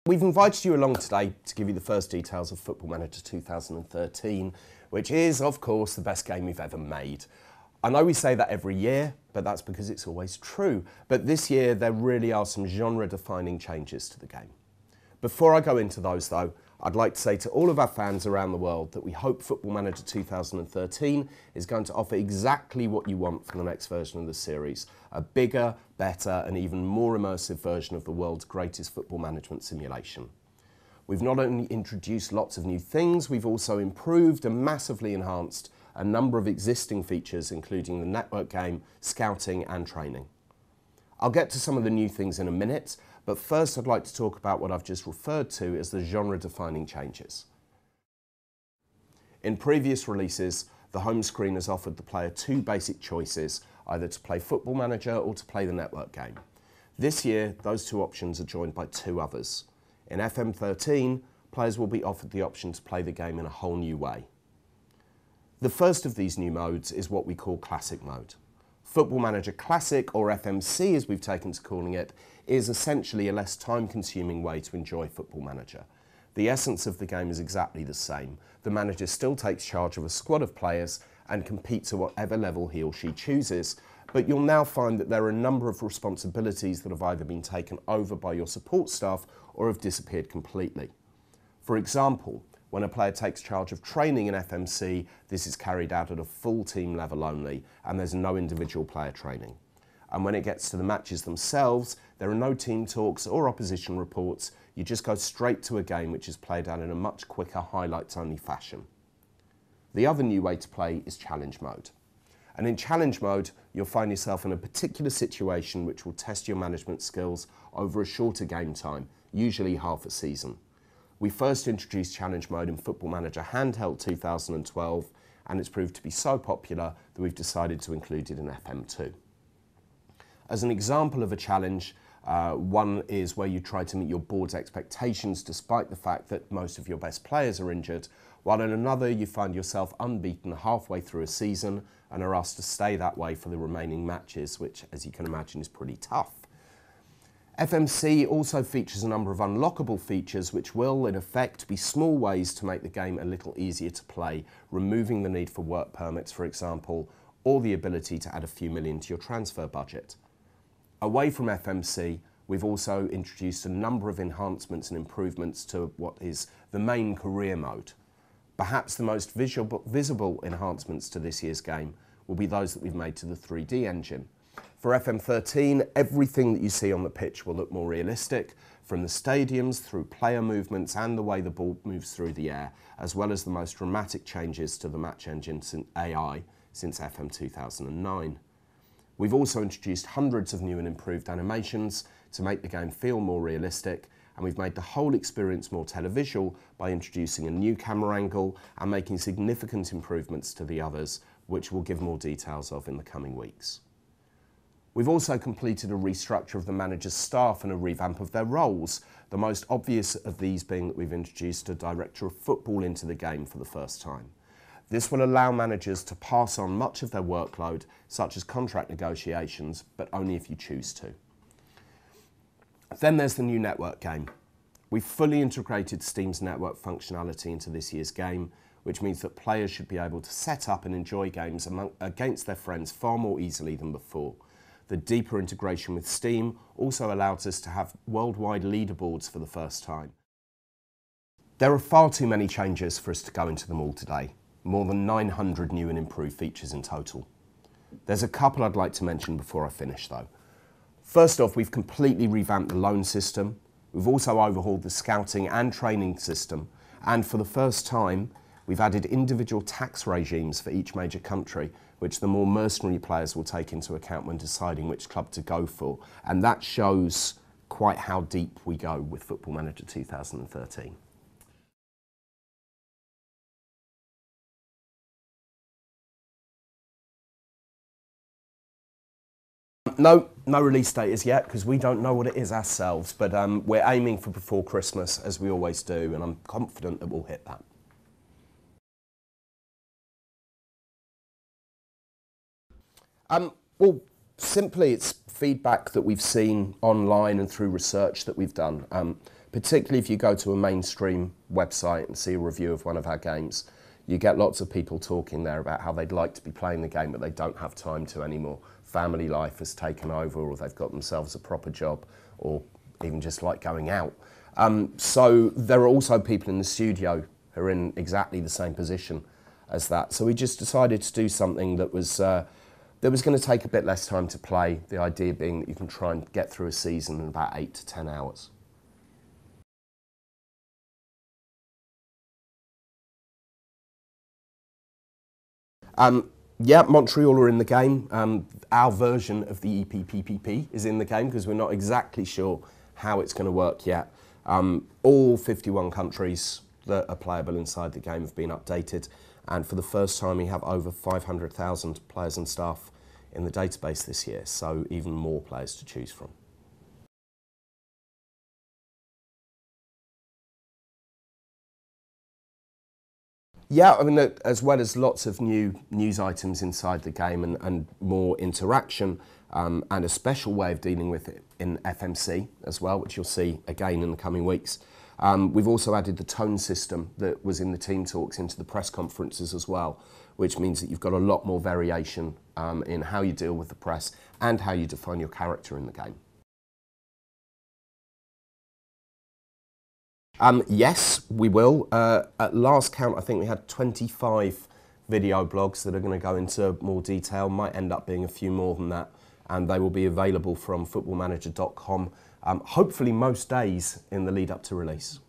We've invited you along today to give you the first details of Football Manager 2013, which is, of course, the best game we've ever made. I know we say that every year, but that's because it's always true. But this year, there really are some genre-defining changes to the game. Before I go into those, though, I'd like to say to all of our fans around the world that we hope Football Manager 2013 is going to offer exactly what you want from the next version of the series. A bigger, better and even more immersive version of the world's greatest football management simulation. We've not only introduced lots of new things, we've also improved and massively enhanced a number of existing features, including the network game, scouting and training. I'll get to some of the new things in a minute, but first I'd like to talk about what I've just referred to as the genre-defining changes. In previous releases, the home screen has offered the player two basic choices, either to play Football Manager or to play the network game. This year, those two options are joined by two others. In FM13, players will be offered the option to play the game in a whole new way. The first of these new modes is what we call Classic Mode. Football Manager Classic, or FMC as we've taken to calling it, is essentially a less time-consuming way to enjoy Football Manager. The essence of the game is exactly the same. The manager still takes charge of a squad of players and competes at whatever level he or she chooses, but you'll now find that there are a number of responsibilities that have either been taken over by your support staff or have disappeared completely. For example, when a player takes charge of training in FMC, this is carried out at a full team level only, and there's no individual player training. And when it gets to the matches themselves, there are no team talks or opposition reports. You just go straight to a game which is played out in a much quicker highlights-only fashion. The other new way to play is Challenge Mode. And in Challenge Mode, you'll find yourself in a particular situation which will test your management skills over a shorter game time, usually half a season. We first introduced Challenge Mode in Football Manager Handheld 2012, and it's proved to be so popular that we've decided to include it in FM2. As an example of a challenge, one is where you try to meet your board's expectations despite the fact that most of your best players are injured, while in another you find yourself unbeaten halfway through a season and are asked to stay that way for the remaining matches, which, as you can imagine, is pretty tough. FMC also features a number of unlockable features which will, in effect, be small ways to make the game a little easier to play, removing the need for work permits, for example, or the ability to add a few million to your transfer budget. Away from FMC, we've also introduced a number of enhancements and improvements to what is the main career mode. Perhaps the most visible enhancements to this year's game will be those that we've made to the 3D engine. For FM13, everything that you see on the pitch will look more realistic, from the stadiums through player movements and the way the ball moves through the air, as well as the most dramatic changes to the match engine AI since FM 2009. We've also introduced hundreds of new and improved animations to make the game feel more realistic, and we've made the whole experience more televisual by introducing a new camera angle and making significant improvements to the others, which we'll give more details of in the coming weeks. We've also completed a restructure of the manager's staff and a revamp of their roles, the most obvious of these being that we've introduced a director of football into the game for the first time. This will allow managers to pass on much of their workload, such as contract negotiations, but only if you choose to. Then there's the new network game. We've fully integrated Steam's network functionality into this year's game, which means that players should be able to set up and enjoy games against their friends far more easily than before. The deeper integration with Steam also allows us to have worldwide leaderboards for the first time. There are far too many changes for us to go into them all today. More than 900 new and improved features in total. There's a couple I'd like to mention before I finish though. First off, we've completely revamped the loan system. We've also overhauled the scouting and training system. And for the first time, we've added individual tax regimes for each major country, which the more mercenary players will take into account when deciding which club to go for. And that shows quite how deep we go with Football Manager 2013. No release date as yet, because we don't know what it is ourselves, but we're aiming for before Christmas, as we always do, and I'm confident that we'll hit that. Well, simply it's feedback that we've seen online and through research that we've done. particularly if you go to a mainstream website and see a review of one of our games, you get lots of people talking there about how they'd like to be playing the game, but they don't have time to anymore. Family life has taken over, or they've got themselves a proper job, or even just like going out. So there are also people in the studio who are in exactly the same position as that. So we just decided to do something that was going to take a bit less time to play, the idea being that you can try and get through a season in about 8 to 10 hours. Yeah, Montreal are in the game. Our version of the EPPPP is in the game because we're not exactly sure how it's going to work yet. All 51 countries that are playable inside the game have been updated, and for the first time we have over 500,000 players and staff in the database this year, so even more players to choose from. Yeah, I mean, as well as lots of new news items inside the game and more interaction, and a special way of dealing with it in FMC as well, which you'll see again in the coming weeks. We've also added the tone system that was in the team talks into the press conferences as well, which means that you've got a lot more variation in how you deal with the press and how you define your character in the game. Yes, we will. At last count, I think we had 25 video blogs that are going to go into more detail. Might end up being a few more than that, and they will be available from footballmanager.com, hopefully most days in the lead up to release.